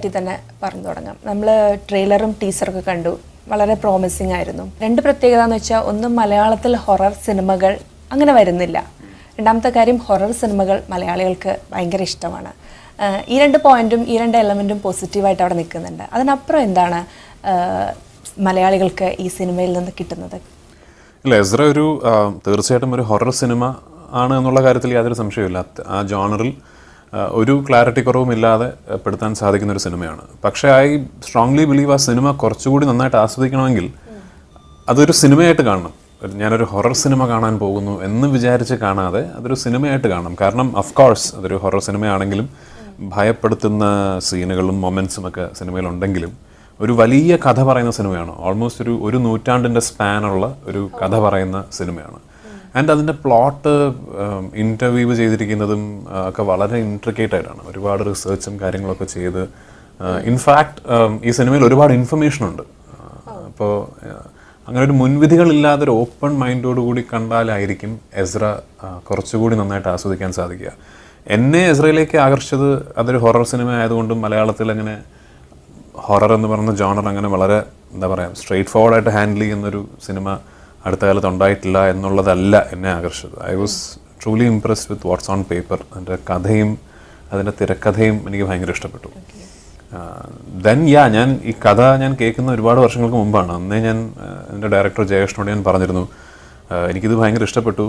പറ്റി തന്നെ പറഞ്ഞു തുടങ്ങാം. നമ്മൾ ട്രെയിലറും ടീസറൊക്കെ കണ്ടു, വളരെ പ്രോമിസിങ് ആയിരുന്നു. രണ്ട് പ്രത്യേകത എന്ന് വെച്ചാൽ, ഒന്ന് മലയാളത്തിൽ ഹൊറർ സിനിമകൾ അങ്ങനെ വരുന്നില്ല. രണ്ടാമത്തെ കാര്യം, ഹൊറർ സിനിമകൾ മലയാളികൾക്ക് ഭയങ്കര ഇഷ്ടമാണ്. ഈ രണ്ട് പോയിന്റും ഈ രണ്ട് എലമെൻറ്റും പോസിറ്റീവായിട്ട് അവിടെ നിൽക്കുന്നുണ്ട്. അതിനപ്പുറം എന്താണ് മലയാളികൾക്ക് ഈ സിനിമയിൽ നിന്ന് കിട്ടുന്നത്? ഇല്ല, എസ്ര ഒരു തീർച്ചയായിട്ടും ഒരു ഹൊറർ സിനിമ ആണ് എന്നുള്ള കാര്യത്തിൽ യാതൊരു സംശയമില്ല. ആ ജോണറിൽ ഒരു ക്ലാരിറ്റി കുറവുമില്ലാതെ പെടുത്താൻ സാധിക്കുന്ന ഒരു സിനിമയാണ്. പക്ഷേ ഐ സ്ട്രോങ്ലി ബിലീവ് ആ സിനിമ കുറച്ചുകൂടി നന്നായിട്ട് ആസ്വദിക്കണമെങ്കിൽ അതൊരു സിനിമയായിട്ട് കാണണം. ഞാനൊരു ഹൊറർ സിനിമ കാണാൻ പോകുന്നു എന്ന് വിചാരിച്ച് കാണാതെ അതൊരു സിനിമയായിട്ട് കാണണം. കാരണം അഫ്കോഴ്സ് അതൊരു ഹൊറർ സിനിമയാണെങ്കിലും ഭയപ്പെടുത്തുന്ന സീനുകളും മൊമെൻറ്റ്സും ഒക്കെ സിനിമയിലുണ്ടെങ്കിലും ഒരു വലിയ കഥ പറയുന്ന സിനിമയാണ്. ഓൾമോസ്റ്റ് ഒരു നൂറ്റാണ്ടിൻ്റെ സ്പാനുള്ള ഒരു കഥ പറയുന്ന സിനിമയാണ്. ആൻഡ് അതിൻ്റെ പ്ലോട്ട് ഇൻ്റർവ്യൂ ചെയ്തിരിക്കുന്നതും ഒക്കെ വളരെ ഇൻട്രിക്കേറ്റ് ആയിട്ടാണ്. ഒരുപാട് റിസർച്ചും കാര്യങ്ങളൊക്കെ ചെയ്ത് ഇൻഫാക്ട് ഈ സിനിമയിൽ ഒരുപാട് ഇൻഫർമേഷൻ ഉണ്ട്. അപ്പോൾ അങ്ങനെ ഒരു മുൻവിധികളില്ലാതെ ഒരു ഓപ്പൺ മൈൻഡോട് കൂടി കണ്ടാലായിരിക്കും എസ്ര കുറച്ചുകൂടി നന്നായിട്ട് ആസ്വദിക്കാൻ സാധിക്കുക. എന്നെ എസ്രയിലേക്ക് ആകർഷിച്ചത് അതൊരു ഹൊറർ സിനിമ ആയതുകൊണ്ടും മലയാളത്തിൽ അങ്ങനെ ഹൊറർ എന്ന് പറയുന്ന ജോണർ അങ്ങനെ വളരെ എന്താ പറയുക സ്ട്രെയിറ്റ് ഫോർവേഡായിട്ട് ഹാൻഡിൽ ചെയ്യുന്നൊരു സിനിമ അടുത്ത കാലത്ത് ഉണ്ടായിട്ടില്ല എന്നുള്ളതല്ല എന്നെ ആകർഷിച്ചത്. I was truly impressed with what's on paper. അതിൻ്റെ കഥയും അതിൻ്റെ തിരക്കഥയും എനിക്ക് ഭയങ്കര ഇഷ്ടപ്പെട്ടു. ദെൻ ഞാൻ ഈ കഥ ഞാൻ കേൾക്കുന്ന ഒരുപാട് വർഷങ്ങൾക്ക് മുമ്പാണ്. അന്നേ ഞാൻ എൻ്റെ ഡയറക്ടർ ജയേഷിനോട് ഞാൻ പറഞ്ഞിരുന്നു, എനിക്കിത് ഭയങ്കര ഇഷ്ടപ്പെട്ടു,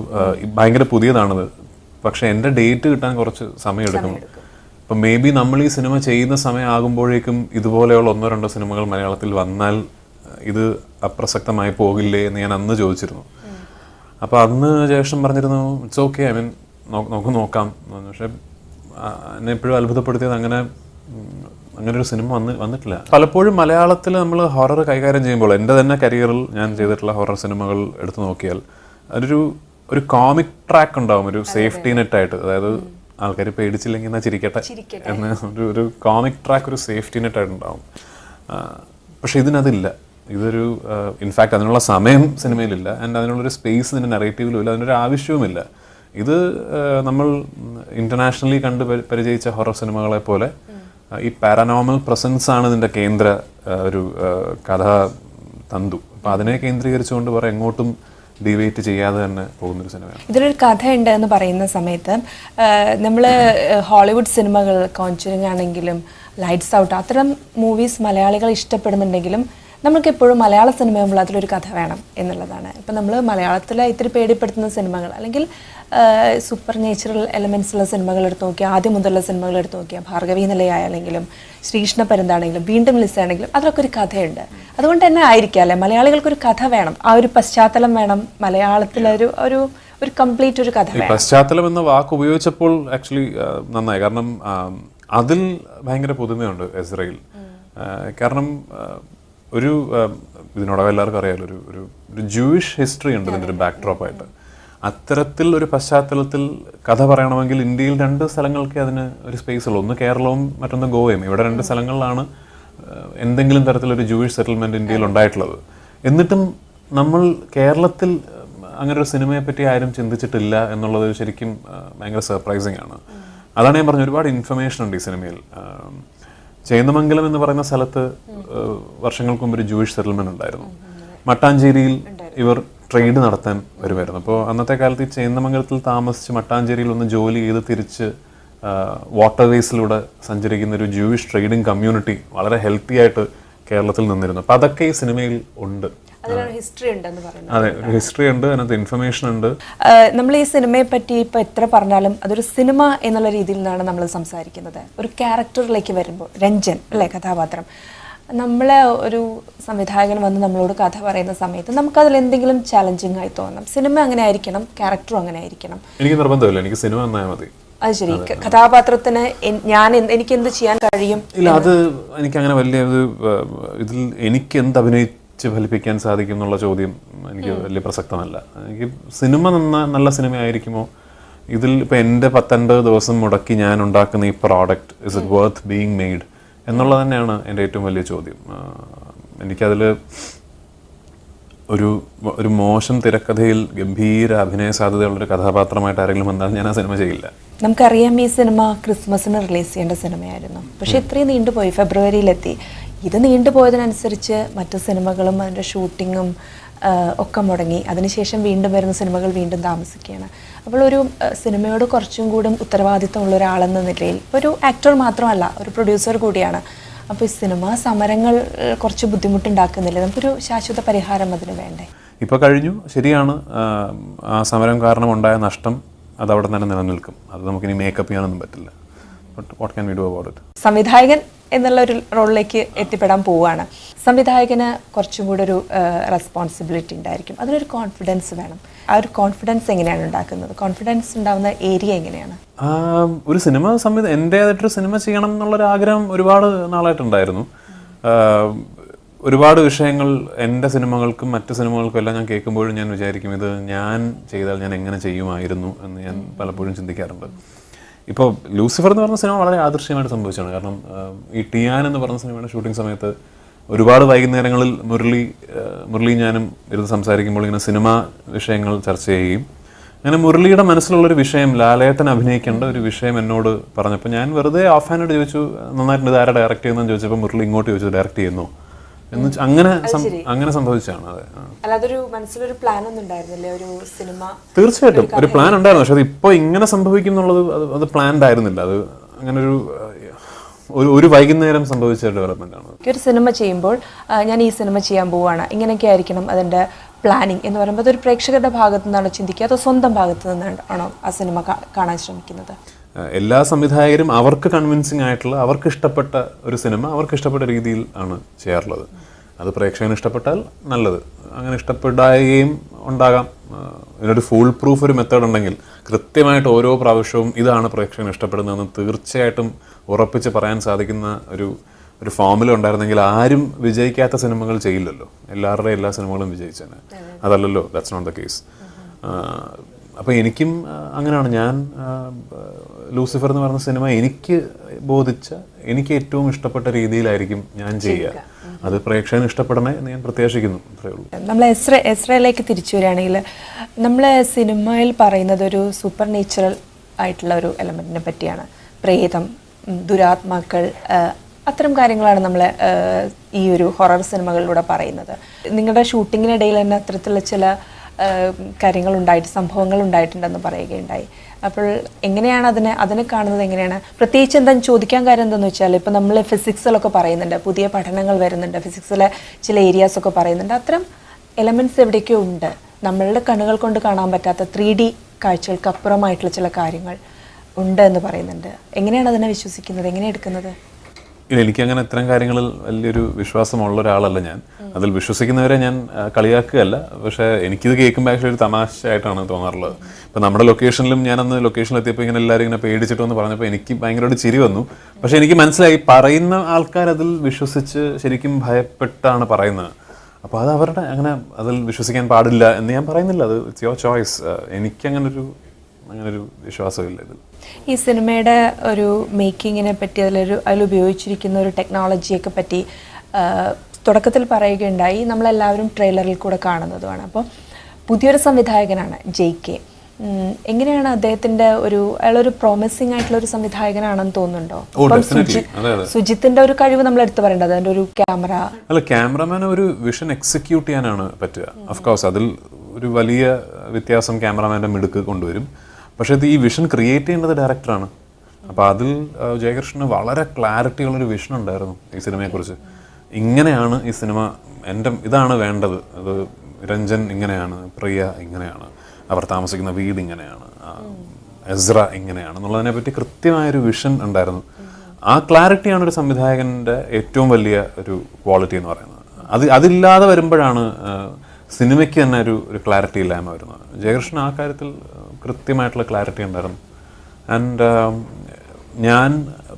ഭയങ്കര പുതിയതാണിത്, പക്ഷേ എൻ്റെ ഡേറ്റ് കിട്ടാൻ കുറച്ച് സമയമെടുക്കും. അപ്പം മേ ബി നമ്മൾ ഈ സിനിമ ചെയ്യുന്ന സമയമാകുമ്പോഴേക്കും ഇതുപോലെയുള്ള 1-2 സിനിമകൾ മലയാളത്തിൽ വന്നാൽ ഇത് അപ്രസക്തമായി പോകില്ലേ എന്ന് ഞാൻ അന്ന് ചോദിച്ചിരുന്നു. അപ്പോൾ അന്ന് ശേഷം പറഞ്ഞിരുന്നു ഇറ്റ്സ് ഓക്കെ, ഐ മീൻ നമുക്ക് നോക്കാം. പക്ഷേ എന്നെ എപ്പോഴും അത്ഭുതപ്പെടുത്തിയത് അങ്ങനെ ഒരു സിനിമ വന്നിട്ടില്ല. പലപ്പോഴും മലയാളത്തിൽ നമ്മൾ ഹൊറർ കൈകാര്യം ചെയ്യുമ്പോൾ എൻ്റെ തന്നെ കരിയറിൽ ഞാൻ ചെയ്തിട്ടുള്ള ഹൊറർ സിനിമകൾ എടുത്തു നോക്കിയാൽ ഒരു കോമിക് ട്രാക്ക് ഉണ്ടാവും, ഒരു സേഫ്റ്റി നെറ്റായിട്ട്. അതായത് ആൾക്കാർ പേടിച്ചില്ലെങ്കിൽ എന്നാൽ ചിരിക്കട്ടെ എന്ന് ഒരു കോമിക് ട്രാക്ക്, ഒരു സേഫ്റ്റി നെറ്റായിട്ട് ഉണ്ടാവും. പക്ഷെ ഇതിനതില്ല. ഇതൊരു ഇൻഫാക്ട് അതിനുള്ള സമയം സിനിമയിലില്ല, ആൻഡ് അതിനുള്ളൊരു സ്പേസ് ഇതിൻ്റെ നറേറ്റീവിലും ഇല്ല, അതിനൊരു ആവശ്യവുമില്ല. ഇത് നമ്മൾ ഇൻ്റർനാഷണലി കണ്ട് പരിചയിച്ച ഹൊറർ സിനിമകളെ പോലെ ഈ പാരനോർമൽ പ്രസൻസ് ആണ് ഇതിൻ്റെ കേന്ദ്ര ഒരു കഥാ തന്തു. അപ്പോൾ അതിനെ കേന്ദ്രീകരിച്ചുകൊണ്ട് വേറെ എങ്ങോട്ടും ഡിവേറ്റ് ചെയ്യാതെ തന്നെ പോകുന്നൊരു സിനിമയാണ്. ഇതിലൊരു കഥയുണ്ട് എന്ന് പറയുന്ന സമയത്ത് നമ്മൾ ഹോളിവുഡ് സിനിമകൾ, കോൺചറിങ് ആണെങ്കിലും ലൈറ്റ്സ് ഔട്ട്, അത്തരം മൂവീസ് മലയാളികൾ ഇഷ്ടപ്പെടുന്നുണ്ടെങ്കിലും നമുക്കെപ്പോഴും മലയാള സിനിമയാകുമ്പോൾ അതിലൊരു കഥ വേണം എന്നുള്ളതാണ്. ഇപ്പം നമ്മൾ മലയാളത്തിലെ ഇത്തിരി പേടിപ്പെടുത്തുന്ന സിനിമകൾ അല്ലെങ്കിൽ സൂപ്പർ നേച്ചുറൽ എലമെൻറ്റ്സുള്ള സിനിമകൾ എടുത്ത് നോക്കിയാൽ, ആദ്യം മുതലുള്ള സിനിമകൾ എടുത്ത് നോക്കിയാൽ, ഭാർഗവി നിലയായാലെങ്കിലും ശ്രീകൃഷ്ണ പരുന്താണെങ്കിലും വീണ്ടും ലിസാണെങ്കിലും അതിലൊക്കെ ഒരു കഥയുണ്ട്. അതുകൊണ്ട് തന്നെ ആയിരിക്കാം അല്ലേ മലയാളികൾക്കൊരു കഥ വേണം, ആ ഒരു പശ്ചാത്തലം വേണം. മലയാളത്തിലൊരു ഒരു കംപ്ലീറ്റ് ഒരു കഥ വേണം. പശ്ചാത്തലം എന്ന വാക്ക് ഉപയോഗിച്ചപ്പോൾ ആക്ച്വലി നന്നായി. കാരണം അതിൽ ഭയങ്കര പുതുമയുണ്ട് എസ്രയിൽ. കാരണം ഇതിനോടകം എല്ലാവർക്കും അറിയാമല്ലോ, ഒരു ജൂയിഷ് ഹിസ്റ്ററി ഉണ്ട് ഇതിൻ്റെ ഒരു ബാക്ക്ഡ്രോപ്പായിട്ട്. അത്തരത്തിൽ ഒരു പശ്ചാത്തലത്തിൽ കഥ പറയണമെങ്കിൽ ഇന്ത്യയിൽ 2 സ്ഥലങ്ങൾക്ക് അതിന് ഒരു സ്പേസ് ഉള്ളൂ. ഒന്ന് കേരളവും മറ്റൊന്ന് ഗോവയും. ഇവിടെ 2 സ്ഥലങ്ങളിലാണ് എന്തെങ്കിലും തരത്തിലൊരു ജൂയിഷ് സെറ്റിൽമെൻറ്റ് ഇന്ത്യയിൽ ഉണ്ടായിട്ടുള്ളത്. എന്നിട്ടും നമ്മൾ കേരളത്തിൽ അങ്ങനെ ഒരു സിനിമയെ പറ്റി ആരും ചിന്തിച്ചിട്ടില്ല എന്നുള്ളത് ശരിക്കും ഭയങ്കര സർപ്രൈസിങ് ആണ്. അതാണ് ഞാൻ പറഞ്ഞത്, ഒരുപാട് ഇൻഫർമേഷൻ ഉണ്ട് ഈ സിനിമയിൽ. ചേന്ദമംഗലം എന്ന് പറയുന്ന സ്ഥലത്ത് വർഷങ്ങൾക്ക് മുമ്പ് ഒരു ജൂയിഷ് സെറ്റിൽമെൻറ്റ് ഉണ്ടായിരുന്നു. മട്ടാഞ്ചേരിയിൽ ഇവർ ട്രേഡ് നടത്താൻ വരുമായിരുന്നു. അപ്പോൾ അന്നത്തെ കാലത്ത് ഈ ചേന്ദമംഗലത്തിൽ താമസിച്ച് മട്ടാഞ്ചേരിയിൽ ഒന്ന് ജോലി ചെയ്ത് തിരിച്ച് വാട്ടർവേസിലൂടെ സഞ്ചരിക്കുന്ന ഒരു ജൂയിഷ് ട്രേഡിംഗ് കമ്മ്യൂണിറ്റി വളരെ ഹെൽത്തി ആയിട്ട് കേരളത്തിൽ നിന്നിരുന്നു. അപ്പോൾ അതൊക്കെ ഈ സിനിമയിൽ ഉണ്ട്. അതെ, ഒരു ഹിസ്റ്ററി ഉണ്ട്, അതിനകത്ത് ഇൻഫർമേഷൻ ഉണ്ട്. നമ്മൾ ഈ സിനിമയെ പറ്റി ഇപ്പോൾ എത്ര പറഞ്ഞാലും അതൊരു സിനിമ എന്നുള്ള രീതിയിൽ നിന്നാണ് നമ്മൾ സംസാരിക്കുന്നത്. ഒരു ക്യാരക്ടറിലേക്ക് വരുമ്പോൾ രഞ്ജൻ അല്ലേ കഥാപാത്രം, നമ്മളെ ഒരു സംവിധായകൻ വന്ന് നമ്മളോട് കഥ പറയുന്ന സമയത്ത് നമുക്കതിൽ എന്തെങ്കിലും ചാലഞ്ചിങ് ആയി തോന്നണം. സിനിമ അങ്ങനെ ആയിരിക്കണം, ക്യാരക്ടറും അങ്ങനെ ആയിരിക്കണം. എനിക്ക് നിർബന്ധമില്ല, എനിക്ക് സിനിമ നന്നായാൽ മതി. അത് ശരി. കഥാപാത്രത്തിന് എനിക്ക് എന്ത് ചെയ്യാൻ കഴിയും? ഇല്ല, അത് എനിക്ക് അങ്ങനെ വലിയ ഇതിൽ എനിക്ക് എന്ത് അഭിനയിച്ച് ഫലിപ്പിക്കാൻ സാധിക്കും എന്നുള്ള ചോദ്യം എനിക്ക് വലിയ പ്രസക്തമല്ല. എനിക്ക് സിനിമ നല്ല സിനിമ ആയിരിക്കുമോ, ഇതിൽ ഇപ്പം എൻ്റെ 10-50 ദിവസം മുടക്കി ഞാൻ ഉണ്ടാക്കുന്ന ഈ product is it worth being made എന്നുള്ളത് തന്നെയാണ് എൻ്റെ ഏറ്റവും വലിയ ചോദ്യം. എനിക്കതിൽ ഒരു ഒരു മോശം തിരക്കഥയിൽ ഗംഭീര അഭിനയ സാധ്യതയുള്ളൊരു കഥാപാത്രമായിട്ട് ആരെങ്കിലും വന്നാൽ ഞാൻ ആ സിനിമ ചെയ്യില്ല. നമുക്കറിയാം ഈ സിനിമ ക്രിസ്മസിന് റിലീസ് ചെയ്യേണ്ട സിനിമയായിരുന്നു, പക്ഷെ ഇത്രയും നീണ്ടുപോയി, ഫെബ്രുവരിയിലെത്തി. ഇത് നീണ്ടുപോയതിനനുസരിച്ച് മറ്റു സിനിമകളും അതിൻ്റെ ഷൂട്ടിങ്ങും ഒക്കെ മുടങ്ങി. അതിനുശേഷം വീണ്ടും വരുന്ന സിനിമകൾ വീണ്ടും താമസിക്കുകയാണ്. അപ്പോൾ ഒരു സിനിമയോട് കുറച്ചും കൂടി ഉത്തരവാദിത്തമുള്ള ഒരാളെന്ന നിലയിൽ ഒരു ആക്ടർ മാത്രമല്ല, ഒരു പ്രൊഡ്യൂസർ കൂടിയാണ്. അപ്പോൾ ഈ സിനിമാ സമരങ്ങൾ കുറച്ച് ബുദ്ധിമുട്ടുണ്ടാക്കുന്നില്ലേ? നമുക്കൊരു ശാശ്വത പരിഹാരം അതിന് വേണ്ടേ? ഇപ്പോൾ കഴിഞ്ഞു, ശരിയാണ്. ആ സമരം കാരണം ഉണ്ടായ നഷ്ടം അതവിടെ തന്നെ നിലനിൽക്കും. അത് നമുക്കിനി മേക്കപ്പ് ചെയ്യാനൊന്നും പറ്റില്ല. But what can we do about it? സംവിധായകൻ എന്നുള്ള ഒരു റോളിലേക്ക് എത്തിപ്പെടാൻ പോവുകയാണ്. സംവിധായകന് കുറച്ചും കൂടെ ഒരു റെസ്പോൺസിബിലിറ്റി ഉണ്ടായിരിക്കും, അതിനൊരു കോൺഫിഡൻസ് വേണം. ആ ഒരു കോൺഫിഡൻസ് എങ്ങനെയാണ് ഉണ്ടാക്കുന്നത്? കോൺഫിഡൻസ് ഉണ്ടാവുന്ന ഏരിയ എങ്ങനെയാണ്? ഒരു സിനിമ എൻ്റേതായിട്ടൊരു സിനിമ ചെയ്യണം എന്നുള്ളൊരു ആഗ്രഹം ഒരുപാട് നാളായിട്ടുണ്ടായിരുന്നു. ഒരുപാട് വിഷയങ്ങൾ എൻ്റെ സിനിമകൾക്കും മറ്റു സിനിമകൾക്കും എല്ലാം ഞാൻ കേൾക്കുമ്പോഴും ഞാൻ വിചാരിക്കും, ഇത് ഞാൻ ചെയ്താൽ ഞാൻ എങ്ങനെ ചെയ്യുമായിരുന്നു എന്ന് ഞാൻ പലപ്പോഴും ചിന്തിക്കാറുണ്ട്. ഇപ്പോൾ ലൂസിഫർ എന്ന് പറഞ്ഞ സിനിമ വളരെ ആദർശ്യമായിട്ട് സംഭവിച്ചതാണ്. കാരണം ഈ ടിയാൻ എന്ന് പറഞ്ഞ സിനിമയുടെ ഷൂട്ടിംഗ് സമയത്ത് ഒരുപാട് വൈകുന്നേരങ്ങളിൽ മുരളി ഞാനും ഇരുന്ന് സംസാരിക്കുമ്പോൾ ഇങ്ങനെ സിനിമാ വിഷയങ്ങൾ ചർച്ച ചെയ്യുകയും, അങ്ങനെ മുരളിയുടെ മനസ്സിലുള്ളൊരു വിഷയം, ലാലേട്ടൻ അഭിനയിക്കേണ്ട ഒരു വിഷയം എന്നോട് പറഞ്ഞപ്പോൾ ഞാൻ വെറുതെ ഓഫ് ഹാൻഡ് ചോദിച്ചു, നന്നായിട്ടുണ്ട്, ആരാ ഡയറക്റ്റ് ചെയ്യുന്നതെന്ന് ചോദിച്ചപ്പോൾ മുരളി ഇങ്ങോട്ട് ചോദിച്ചു, ഡയറക്റ്റ് ചെയ്യുന്നു എന്ന്. അങ്ങനെ സംഭവിച്ചാണ്. അതെ, അല്ലാതൊരു മനസ്സിലൊരു പ്ലാൻ ഒന്നും ഉണ്ടായിരുന്നില്ലേ ഒരു സിനിമ? തീർച്ചയായിട്ടും ഒരു പ്ലാൻ ഉണ്ടായിരുന്നു, പക്ഷെ അത് ഇപ്പോൾ ഇങ്ങനെ സംഭവിക്കും എന്നുള്ളത് അത് പ്ലാൻഡ് ആയിരുന്നില്ല. അത് അങ്ങനെ ഒരു വൈകുന്നേരം സംഭവിച്ച ഡെവലപ്മെന്റ് ആണ്. ഒരു സിനിമ ചെയ്യുമ്പോൾ ഞാൻ ഈ സിനിമ ചെയ്യാൻ പോവുകയാണ്, ഇങ്ങനെയൊക്കെ ആയിരിക്കണം അതിൻ്റെ പ്ലാനിങ് എന്ന് പറയുമ്പോൾ അതൊരു പ്രേക്ഷകരുടെ ഭാഗത്തു നിന്നാണോ ചിന്തിക്കുക, അതോ സ്വന്തം ഭാഗത്തു നിന്നാണോ ആ സിനിമ കാണാൻ ശ്രമിക്കുന്നത്? എല്ലാ സംവിധായകരും അവർക്ക് കൺവിൻസിങ് ആയിട്ടുള്ള, അവർക്ക് ഇഷ്ടപ്പെട്ട ഒരു സിനിമ അവർക്ക് ഇഷ്ടപ്പെട്ട രീതിയിൽ ആണ് ചെയ്യാറുള്ളത്. അത് പ്രേക്ഷകന് ഇഷ്ടപ്പെട്ടാൽ നല്ലത്, അങ്ങനെ ഇഷ്ടപ്പെടാവുകയും ഉണ്ടാകാം. ഇതിനൊരു ഫുൾ പ്രൂഫ് ഒരു മെത്തേഡ് ഉണ്ടെങ്കിൽ കൃത്യമായിട്ട് ഓരോ പ്രാവശ്യവും ഇതാണ് പ്രേക്ഷകന് ഇഷ്ടപ്പെടുന്നതെന്ന് തീർച്ചയായിട്ടും ഉറപ്പിച്ച് പറയാൻ സാധിക്കുന്ന ഒരു ഫോമുല ഉണ്ടായിരുന്നെങ്കിൽ ആരും വിജയിക്കാത്ത സിനിമകൾ ചെയ്യില്ലല്ലോ. എല്ലാവരുടെയും എല്ലാ സിനിമകളും വിജയിച്ചേനെ. അതല്ലല്ലോ, ദാറ്റ്സ് നോട്ട് ദ കേസ്. അപ്പോൾ എനിക്കും അങ്ങനെയാണ്. ഞാൻ ലൂസിഫർ എന്ന് പറഞ്ഞ സിനിമ എനിക്ക് ബോധിച്ച, എനിക്ക് ഏറ്റവും ഇഷ്ടപ്പെട്ട രീതിയിലായിരിക്കും ഞാൻ ചെയ്യുക. അത് പ്രേക്ഷകന് ഇഷ്ടപ്പെടണേ എന്ന് ഞാൻ പ്രത്യാശിക്കുന്നു. അത്രയേ ഉള്ളൂ. നമ്മൾ എസ്രയിലേക്ക് തിരിച്ചു വരികയാണെങ്കിൽ, നമ്മൾ സിനിമയിൽ പറയുന്നത് ഒരു സൂപ്പർ നേച്ചുറൽ ആയിട്ടുള്ള ഒരു എലമെൻറ്റിനെ പറ്റിയാണ്. പ്രേതം, ദുരാത്മാക്കൾ, അത്തരം കാര്യങ്ങളാണ് നമ്മൾ ഈ ഒരു ഹൊറർ സിനിമകളിലൂടെ പറയുന്നത്. നിങ്ങളുടെ ഷൂട്ടിങ്ങിനിടയിൽ തന്നെ അത്തരത്തിലുള്ള ചില സംഭവങ്ങൾ ഉണ്ടായിട്ടുണ്ടെന്ന് പറയുകയുണ്ടായി. അപ്പോൾ എങ്ങനെയാണ് അതിനെ കാണുന്നത്? എങ്ങനെയാണ്? പ്രത്യേകിച്ച് എന്താണെന്ന് ചോദിക്കാൻ കാര്യം എന്താണെന്ന് വെച്ചാൽ, ഇപ്പോൾ നമ്മൾ ഫിസിക്സിലൊക്കെ പറയുന്നുണ്ട്, പുതിയ പഠനങ്ങൾ വരുന്നുണ്ട്, ഫിസിക്സിലെ ചില ഏരിയാസൊക്കെ പറയുന്നുണ്ട്. അത്തരം എലമെൻറ്റ്സ് എവിടെയൊക്കെയോ ഉണ്ട്, നമ്മളുടെ കണ്ണുകൾ കൊണ്ട് കാണാൻ പറ്റാത്ത 3D കാഴ്ചകൾക്ക് അപ്പുറമായിട്ടുള്ള ചില കാര്യങ്ങൾ ഉണ്ട് എന്ന് പറയുന്നുണ്ട്. എങ്ങനെയാണ് അതിനെ വിശ്വസിക്കുന്നത്, എങ്ങനെ എടുക്കുന്നത്? എനിക്കങ്ങനെ ഇത്തരം കാര്യങ്ങളിൽ വലിയൊരു വിശ്വാസമുള്ള ഒരാളല്ല ഞാൻ. അതിൽ വിശ്വസിക്കുന്നവരെ ഞാൻ കളിയാക്കുകയല്ല. പക്ഷേ എനിക്കിത് കേൾക്കുമ്പോൾ ആക്ച്വലി ഒരു തമാശയായിട്ടാണ് തോന്നാറുള്ളത്. ഇപ്പം നമ്മുടെ ലൊക്കേഷനിലും ഞാനന്ന് ലൊക്കേഷനിലെത്തിയപ്പോൾ ഇങ്ങനെ എല്ലാവരും ഇങ്ങനെ പേടിച്ചിട്ട് വന്ന് പറഞ്ഞപ്പോൾ എനിക്ക് ഭയങ്കരമായിട്ട് ചിരി വന്നു. പക്ഷേ എനിക്ക് മനസ്സിലായി പറയുന്ന ആൾക്കാർ അതിൽ വിശ്വസിച്ച് ശരിക്കും ഭയപ്പെട്ടാണ് പറയുന്നത്. അപ്പോൾ അത് അവരുടെ, അങ്ങനെ അതിൽ വിശ്വസിക്കാൻ പാടില്ല എന്ന് ഞാൻ പറയുന്നില്ല. അത് ഇറ്റ്സ് യുവർ ചോയ്സ്. എനിക്കങ്ങനൊരു വിശ്വാസമില്ല ഇതിൽ. ഈ സിനിമയുടെ ഒരു മേക്കിങ്ങിനെ പറ്റി, അതിലുപയോഗിച്ചിരിക്കുന്ന ഒരു ടെക്നോളജിയൊക്കെ പറ്റി തുടക്കത്തിൽ പറയുകയുണ്ടായി. നമ്മളെല്ലാവരും ട്രെയിലറിൽ കൂടെ കാണുന്നതുമാണ്. അപ്പോൾ പുതിയൊരു സംവിധായകനാണ് JK. എങ്ങനെയാണ് അദ്ദേഹത്തിൻ്റെ അയാളൊരു പ്രോമിസിംഗ് ആയിട്ടുള്ള ഒരു സംവിധായകനാണെന്ന് തോന്നുന്നുണ്ടോ? സുജിത്തിന്റെ ഒരു കഴിവ് നമ്മൾ എടുത്തു പറയേണ്ടത്, അതിൻ്റെ ഒരു ക്യാമറമാൻ ഒരു വിഷൻ എക്സിക്യൂട്ട് ചെയ്യാനാണ് പറ്റുക. ഓഫ്കോഴ്സ് അതിൽ ഒരു വലിയ വ്യത്യാസം ക്യാമറമാൻ്റെ മിടുക്ക് കൊണ്ടുവരും. പക്ഷേ ഈ വിഷൻ ക്രിയേറ്റ് ചെയ്യേണ്ടത് ഡയറക്ടറാണ്. അപ്പോൾ അതിൽ ജയകൃഷ്ണന് വളരെ ക്ലാരിറ്റി ഉള്ളൊരു വിഷൻ ഉണ്ടായിരുന്നു ഈ സിനിമയെക്കുറിച്ച്. ഇങ്ങനെയാണ് ഈ സിനിമ, ഇതാണ് വേണ്ടത്, അത് രഞ്ജൻ ഇങ്ങനെയാണ്, പ്രിയ ഇങ്ങനെയാണ്, അവർ താമസിക്കുന്ന വീട് ഇങ്ങനെയാണ്, എസ്ര ഇങ്ങനെയാണ് എന്നുള്ളതിനെ പറ്റി കൃത്യമായൊരു വിഷൻ ഉണ്ടായിരുന്നു. ആ ക്ലാരിറ്റിയാണ് ഒരു സംവിധായകൻ്റെ ഏറ്റവും വലിയ ഒരു ക്വാളിറ്റി എന്ന് പറയുന്നത്. അതില്ലാതെ വരുമ്പോഴാണ് സിനിമയ്ക്ക് തന്നെ ഒരു ക്ലാരിറ്റി ഇല്ലായ്മ വരുന്നത്. ജയകൃഷ്ണൻ ആ കാര്യത്തിൽ കൃത്യമായിട്ടുള്ള ക്ലാരിറ്റി ഉണ്ടായിരുന്നു. ആൻഡ് ഞാൻ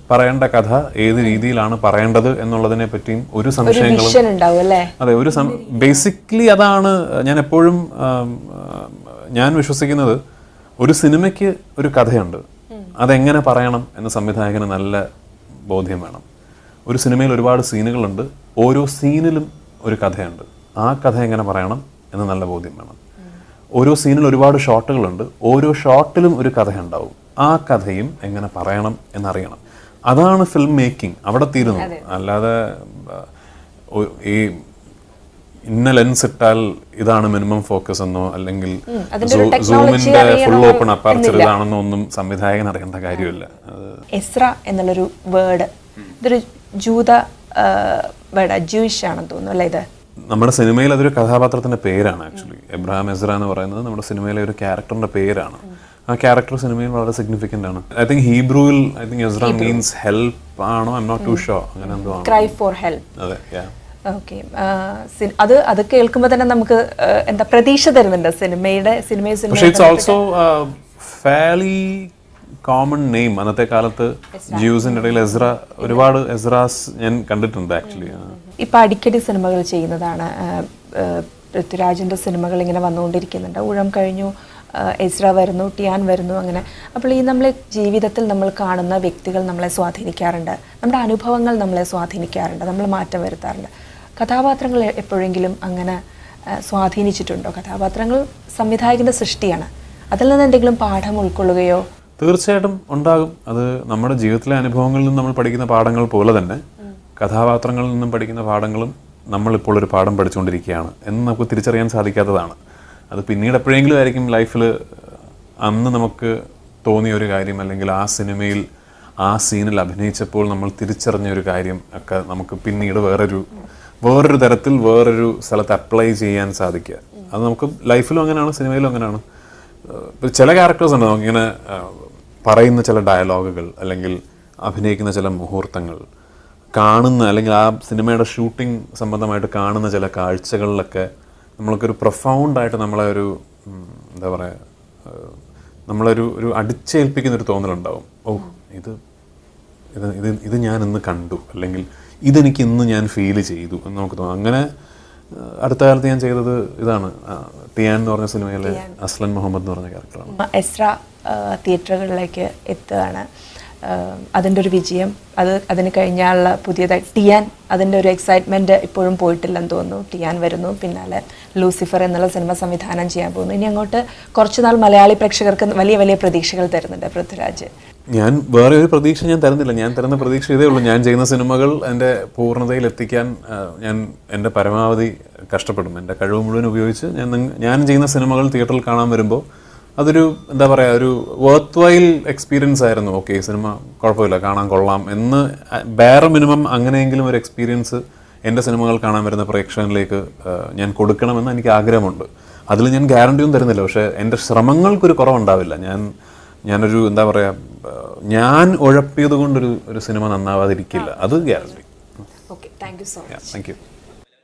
പറയേണ്ട കഥ ഏത് രീതിയിലാണ് പറയേണ്ടത് എന്നുള്ളതിനെ പറ്റിയും ഒരു സംശയങ്ങളും, അതെ, ബേസിക്കലി അതാണ് ഞാൻ എപ്പോഴും ഞാൻ വിശ്വസിക്കുന്നത്. ഒരു സിനിമയ്ക്ക് ഒരു കഥയുണ്ട്, അതെങ്ങനെ പറയണം എന്ന് സംവിധായകന് നല്ല ബോധ്യം വേണം. ഒരു സിനിമയിൽ ഒരുപാട് സീനുകളുണ്ട്, ഓരോ സീനിലും ഒരു കഥയുണ്ട്. ആ കഥ എങ്ങനെ പറയണം എന്ന് നല്ല ബോധ്യം വേണം. ഓരോ സീനിൽ ഒരുപാട് ഷോട്ടുകളുണ്ട്, ഓരോ ഷോട്ടിലും ഒരു കഥയുണ്ടാവും. ആ കഥയും എങ്ങനെ പറയണം എന്നറിയണം. അതാണ് ഫിലിം മേക്കിംഗ്. അവിടെ തീരുന്നു. അല്ലാതെ ഈ ഇന്ന ലെൻസ് ഇട്ടാൽ ഇതാണ് മിനിമം ഫോക്കസ് എന്നോ അല്ലെങ്കിൽ സൂമിന്റെ ഫുൾ ഓപ്പൺ അപ്പർച്ചർ ഇതാണെന്നോ ഒന്നും സംവിധായകൻ അറിയേണ്ട കാര്യമില്ല. എസ്ര എന്നുള്ളൊരു വേർഡ്, ഇതൊരു ജൂത വേർഡ്, ജൂയിഷ് ആണെന്ന് തോന്നുന്നു അല്ലേ? ഇത് നമ്മുടെ സിനിമയിൽ അതൊരു കഥാപാത്രത്തിന്റെ പേരാണ്. ആക്ച്വലി എബ്രഹാം എസ്ര എന്ന് പറയുന്നത് നമ്മുടെ സിനിമയിലെ ഒരു ക്യാരക്ടറിന്റെ പേരാണ്. ആ ക്യാരക്ടർ സിനിമയിൽ വളരെ സിഗ്നിഫിക്കന്റ് ആണ്. ഐ തിങ്ക് ഹീബ്രുവിൽ എസ്ര മീൻസ് ഹെൽപ്പ് ആണോ, I'm not too sure, അങ്ങനെ എന്തോ ആണ്. Cry for help. അതെ. ഓക്കെ. അത് കേൾക്കുമ്പോൾ തന്നെ നമുക്ക് എന്താ പ്രതീക്ഷ തരുന്നുണ്ട് സിനിമയുടെ. പക്ഷേ it's also fairly common name. അന്നത്തെ കാലത്ത് ജ്യൂസിന്റെ ഇടയിൽ എസ്ര, ഒരുപാട് എസ്രാസ് ഞാൻ കണ്ടിട്ടുണ്ട് ആക്ച്വലി. ഇപ്പം അടിക്കടി സിനിമകൾ ചെയ്യുന്നതാണ്. പൃഥ്വിരാജിൻ്റെ സിനിമകൾ ഇങ്ങനെ വന്നുകൊണ്ടിരിക്കുന്നുണ്ട്. ഊഴം കഴിഞ്ഞു, എസ്ര വരുന്നു, ടിയാൻ വരുന്നു, അങ്ങനെ. അപ്പോൾ ഈ നമ്മളെ ജീവിതത്തിൽ നമ്മൾ കാണുന്ന വ്യക്തികൾ നമ്മളെ സ്വാധീനിക്കാറുണ്ട്, നമ്മുടെ അനുഭവങ്ങൾ നമ്മളെ സ്വാധീനിക്കാറുണ്ട്, നമ്മൾ മാറ്റം വരുത്താറുണ്ട്. കഥാപാത്രങ്ങൾ എപ്പോഴെങ്കിലും അങ്ങനെ സ്വാധീനിച്ചിട്ടുണ്ടോ? കഥാപാത്രങ്ങൾ സംവിധായകൻ്റെ സൃഷ്ടിയാണ്, അതിൽ നിന്ന് എന്തെങ്കിലും പാഠം ഉൾക്കൊള്ളുകയോ? തീർച്ചയായിട്ടും ഉണ്ടാകും. അത് നമ്മുടെ ജീവിതത്തിലെ അനുഭവങ്ങളിൽ നിന്ന് നമ്മൾ പഠിക്കുന്ന പാഠങ്ങൾ പോലെ തന്നെ കഥാപാത്രങ്ങളിൽ നിന്നും പഠിക്കുന്ന പാഠങ്ങളും നമ്മളിപ്പോൾ ഒരു പാഠം പഠിച്ചുകൊണ്ടിരിക്കുകയാണ് എന്ന് നമുക്ക് തിരിച്ചറിയാൻ സാധിക്കാത്തതാണ്. അത് പിന്നീട് എപ്പോഴെങ്കിലും ആയിരിക്കും ലൈഫിൽ അന്ന് നമുക്ക് തോന്നിയ ഒരു കാര്യം, അല്ലെങ്കിൽ ആ സിനിമയിൽ ആ സീനിൽ അഭിനയിച്ചപ്പോൾ നമ്മൾ തിരിച്ചറിഞ്ഞ ഒരു കാര്യം ഒക്കെ നമുക്ക് പിന്നീട് വേറൊരു തരത്തിൽ വേറൊരു സ്ഥലത്ത് അപ്ലൈ ചെയ്യാൻ സാധിക്കുക. അത് നമുക്ക് ലൈഫിലും അങ്ങനെയാണ്, സിനിമയിലും അങ്ങനെയാണ്. ചില ക്യാരക്ടേഴ്സ് ഉണ്ട് നമുക്കിങ്ങനെ പറയുന്ന ചില ഡയലോഗുകൾ, അല്ലെങ്കിൽ അഭിനയിക്കുന്ന ചില മുഹൂർത്തങ്ങൾ, കാണുന്ന അല്ലെങ്കിൽ ആ സിനിമയുടെ ഷൂട്ടിംഗ് സംബന്ധമായിട്ട് കാണുന്ന ചില കാഴ്ചകളിലൊക്കെ നമ്മൾക്കൊരു പ്രൊഫൗണ്ടായിട്ട് നമ്മളെ ഒരു എന്താ പറയുക, നമ്മളൊരു അടിച്ചേൽപ്പിക്കുന്നൊരു തോന്നലുണ്ടാവും. ഇത് ഞാൻ ഇന്ന് കണ്ടു, അല്ലെങ്കിൽ ഇതെനിക്ക് ഇന്ന് ഞാൻ ഫീൽ ചെയ്തു എന്ന് നമുക്ക് തോന്നും. അങ്ങനെ അടുത്ത കാലത്ത് ഞാൻ ചെയ്തത് ഇതാണ്. ടിയാൻ എന്ന് പറഞ്ഞ സിനിമയിലെ അസ്ലൻ മുഹമ്മദ് എന്ന് പറഞ്ഞ ക്യാരക്ടറാണ്. എസ്ര തിയേറ്ററുകളിലേക്ക് എത്തുകയാണ്. അതിൻ്റെ ഒരു വിജയം, അതിന് കഴിഞ്ഞാലുള്ള പുതിയതായി ടിയാൻ, അതിൻ്റെ ഒരു എക്സൈറ്റ്മെൻറ്റ് ഇപ്പോഴും പോയിട്ടില്ലെന്ന് തോന്നുന്നു. ടിയാൻ വരുന്നു, പിന്നാലെ ലൂസിഫർ എന്നുള്ള സിനിമ സംവിധാനം ചെയ്യാൻ പോകുന്നു. ഇനി അങ്ങോട്ട് കുറച്ചുനാൾ മലയാളി പ്രേക്ഷകർക്ക് വലിയ വലിയ പ്രതീക്ഷകൾ തരുന്നുണ്ട് പൃഥ്വിരാജ്. ഞാൻ വേറെ ഒരു പ്രതീക്ഷ ഞാൻ തരുന്നില്ല. ഞാൻ തരുന്ന പ്രതീക്ഷ ഇതേ ഉള്ളൂ. ഞാൻ ചെയ്യുന്ന സിനിമകൾ എൻ്റെ പൂർണ്ണതയിൽ എത്തിക്കാൻ ഞാൻ എൻ്റെ പരമാവധി കഷ്ടപ്പെടും. എൻ്റെ കഴിവ് മുഴുവൻ ഉപയോഗിച്ച് ഞാൻ ചെയ്യുന്ന സിനിമകൾ തിയേറ്ററിൽ കാണാൻ വരുമ്പോൾ അതൊരു എന്താ പറയുക, ഒരു വർത്ത് വൈൽ എക്സ്പീരിയൻസ് ആയിരുന്നു. ഓക്കെ, സിനിമ കുഴപ്പമില്ല, കാണാൻ കൊള്ളാം എന്ന് വേറെ മിനിമം അങ്ങനെയെങ്കിലും ഒരു എക്സ്പീരിയൻസ് എൻ്റെ സിനിമകൾ കാണാൻ വരുന്ന പ്രേക്ഷകനിലേക്ക് ഞാൻ കൊടുക്കണമെന്ന് എനിക്ക് ആഗ്രഹമുണ്ട്. അതിൽ ഞാൻ ഗ്യാരണ്ടിയൊന്നും തരുന്നില്ല. പക്ഷേ എൻ്റെ ശ്രമങ്ങൾക്കൊരു കുറവുണ്ടാവില്ല. ഞാനൊരു എന്താ പറയുക, ഞാൻ ഉഴപ്പിയത് കൊണ്ടൊരു സിനിമ നന്നാവാതിരിക്കില്ല, അത് guarantee. Okay, thank you so much. Thank you.